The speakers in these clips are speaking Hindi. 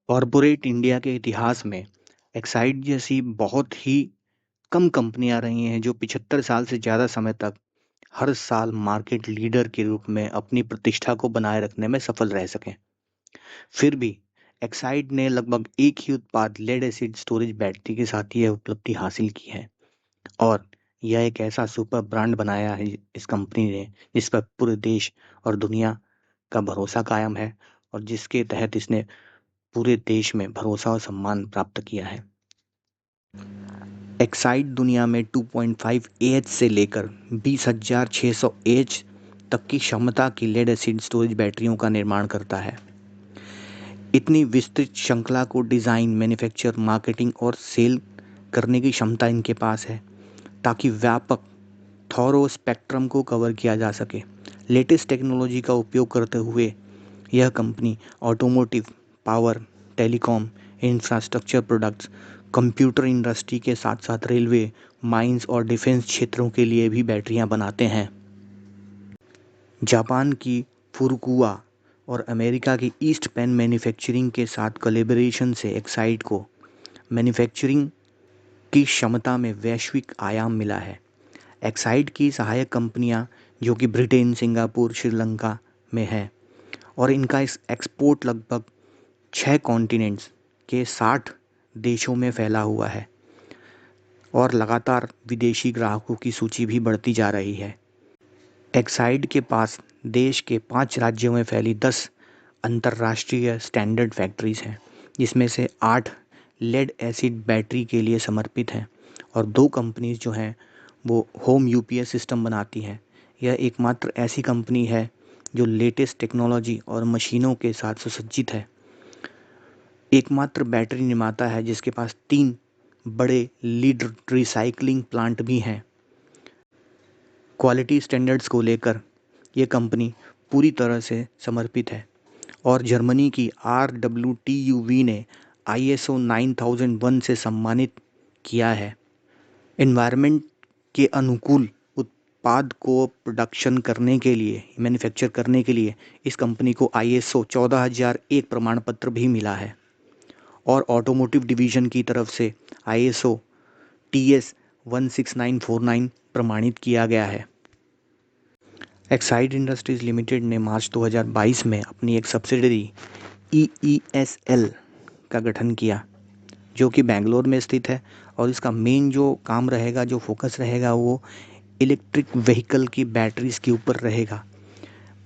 कॉरपोरेट इंडिया के इतिहास में एक्साइड जैसी बहुत ही कम कंपनियां रही हैं जो 75 साल से ज़्यादा समय तक हर साल मार्केट लीडर के रूप में अपनी प्रतिष्ठा को बनाए रखने में सफल रह सकें। फिर भी एक्साइड ने लगभग एक ही उत्पाद लेड एसिड स्टोरेज बैटरी के साथ यह उपलब्धि हासिल की है और यह एक ऐसा सुपर ब्रांड बनाया है इस कंपनी ने जिस पर पूरे देश और दुनिया का भरोसा कायम है और जिसके तहत इसने पूरे देश में भरोसा और सम्मान प्राप्त किया है। एक्साइड दुनिया में 2.5 AH से लेकर 20,600 AH तक की क्षमता की लेड एसिड स्टोरेज बैटरियों का निर्माण करता है। इतनी विस्तृत श्रृंखला को डिज़ाइन, मैन्युफैक्चर, मार्केटिंग और सेल करने की क्षमता इनके पास है ताकि व्यापक थॉरो स्पेक्ट्रम को कवर किया जा सके। लेटेस्ट टेक्नोलॉजी का उपयोग करते हुए यह company automotive, power, telecom, infrastructure products, computer industry के साथ साथ रेलवे, माइंस और डिफेंस क्षेत्रों के लिए भी बैटरियां बनाते हैं। जापान की फुरुकुआ और अमेरिका की ईस्ट पेन मैन्युफैक्चरिंग के साथ कोलैबोरेशन से एक्साइड को मैन्युफैक्चरिंग की क्षमता में वैश्विक आयाम मिला है। एक्साइड की सहायक कंपनियां जो कि ब्रिटेन, सिंगापुर, श्रीलंका में है और इनका इस एक्सपोर्ट लगभग 6 कॉन्टिनेंट्स के 60 देशों में फैला हुआ है और लगातार विदेशी ग्राहकों की सूची भी बढ़ती जा रही है। एक्साइड के पास देश के 5 राज्यों में फैली 10 अंतर्राष्ट्रीय स्टैंडर्ड फैक्ट्रीज हैं, जिसमें से 8 लेड एसिड बैटरी के लिए समर्पित हैं और 2 कंपनीज जो हैं वो होम यूपीएस सिस्टम बनाती हैं। यह एकमात्र ऐसी कंपनी है जो लेटेस्ट टेक्नोलॉजी और मशीनों के साथ सुसज्जित है। एकमात्र बैटरी निर्माता है जिसके पास 3 बड़े लीड रिसाइकलिंग प्लांट भी हैं। क्वालिटी स्टैंडर्ड्स को लेकर ये कंपनी पूरी तरह से समर्पित है और जर्मनी की RWTUV ने ISO 9001 से सम्मानित किया है। एनवायरनमेंट के अनुकूल उत्पाद को प्रोडक्शन करने के लिए, मैन्युफैक्चर करने के लिए इस कंपनी को ISO 14001 प्रमाण पत्र भी मिला है और ऑटोमोटिव डिवीज़न की तरफ से ISO TS 16949 प्रमाणित किया गया है। एक्साइड इंडस्ट्रीज़ लिमिटेड ने मार्च 2022 में अपनी एक सब्सिडरी EESL का गठन किया जो कि बेंगलोर में स्थित है और इसका मेन जो काम रहेगा, जो फोकस रहेगा वो इलेक्ट्रिक व्हीकल की बैटरीज़ के ऊपर रहेगा।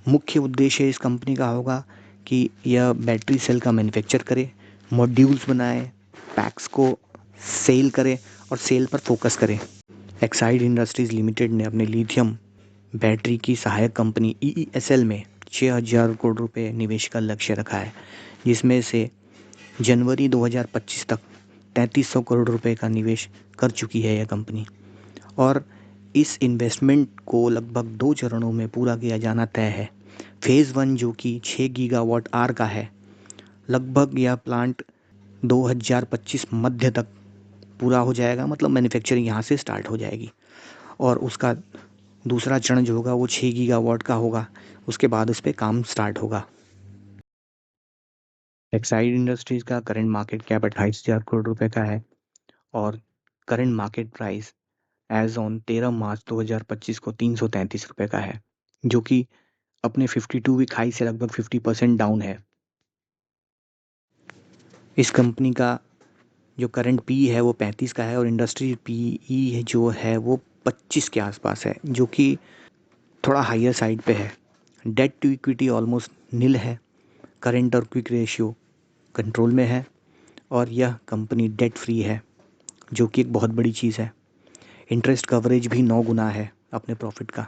मुख्य उद्देश्य इस कंपनी का होगा कि यह बैटरी सेल का मैन्युफैक्चर करे, मॉड्यूल्स बनाए, पैक्स को सेल करे और सेल पर फोकस करे। एक्साइड इंडस्ट्रीज़ लिमिटेड ने अपने लिथियम बैटरी की सहायक कंपनी EESL में 6,000 करोड़ रुपए निवेश का लक्ष्य रखा है, जिसमें से जनवरी 2025 तक 3,300 करोड़ रुपए का निवेश कर चुकी है यह कंपनी और इस इन्वेस्टमेंट को लगभग 2 चरणों में पूरा किया जाना तय है। फेज़ 1 जो कि 6 गीगावाट आर का है, लगभग यह प्लांट 2025 मध्य तक पूरा हो जाएगा, मतलब मैन्युफैक्चरिंग यहाँ से स्टार्ट हो जाएगी और उसका दूसरा चरण जो होगा वो 6 गीगावाट का होगा। उसके बाद उस पर काम स्टार्ट होगा। एक्साइड इंडस्ट्रीज़ का करंट मार्केट कैप 28,000 करोड़ रुपए का है और current market price as on 13 March 2025 को 333 रुपये का है, जो कि अपने 52 वीक हाई से लगभग 50% डाउन है। इस कंपनी का जो करंट पी है वो 35 का है और इंडस्ट्री पी जो है वो 25 के आसपास है, जो कि थोड़ा हायर साइड पे है। Debt to equity almost nil है। करंट और क्विक रेशियो कंट्रोल में है और यह कंपनी डेट फ्री है, जो कि एक बहुत बड़ी चीज़ है। इंटरेस्ट कवरेज भी 9 गुना है अपने प्रॉफिट का।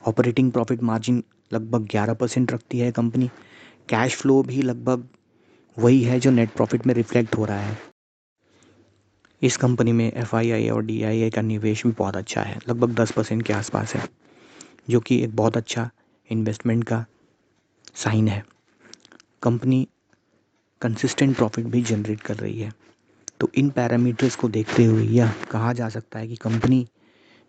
ऑपरेटिंग प्रॉफिट मार्जिन लगभग 11% रखती है कंपनी। कैश फ्लो भी लगभग वही है जो नेट प्रॉफिट में रिफ्लेक्ट हो रहा है। इस कंपनी में FII और DII का निवेश भी बहुत अच्छा है, लगभग 10% के आसपास है, जो कि एक बहुत अच्छा इन्वेस्टमेंट का साइन है। कंपनी कंसिस्टेंट प्रॉफिट भी जनरेट कर रही है। तो इन पैरामीटर्स को देखते हुए यह कहा जा सकता है कि कंपनी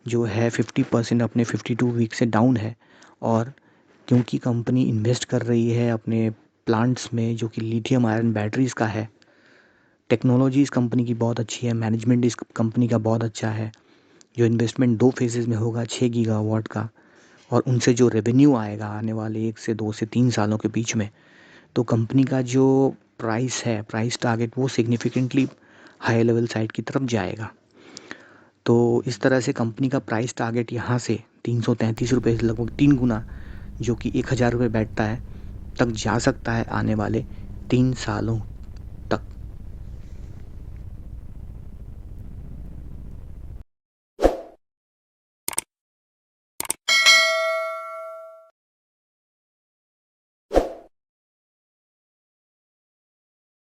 जो है 50% अपने 52 वीक से डाउन है और क्योंकि कंपनी इन्वेस्ट कर रही है अपने प्लांट्स में जो कि लिथियम आयरन बैटरीज़ का है, टेक्नोलॉजी इस कंपनी की बहुत अच्छी है, मैनेजमेंट इस कंपनी का बहुत अच्छा है। जो इन्वेस्टमेंट 2 फेजेज़ में होगा 6 गीगावाट का, और उनसे जो रेवेन्यू आएगा आने वाले 1 से 2 से 3 सालों के बीच में, तो कंपनी का जो प्राइस है, प्राइस टारगेट, वो सिग्निफिकेंटली हाई लेवल साइड की तरफ जाएगा। तो इस तरह से कंपनी का प्राइस टारगेट यहाँ से 333 रुपये से लगभग 3 गुना, जो कि 1000 रुपये बैठता है, तक जा सकता है आने वाले 3 सालों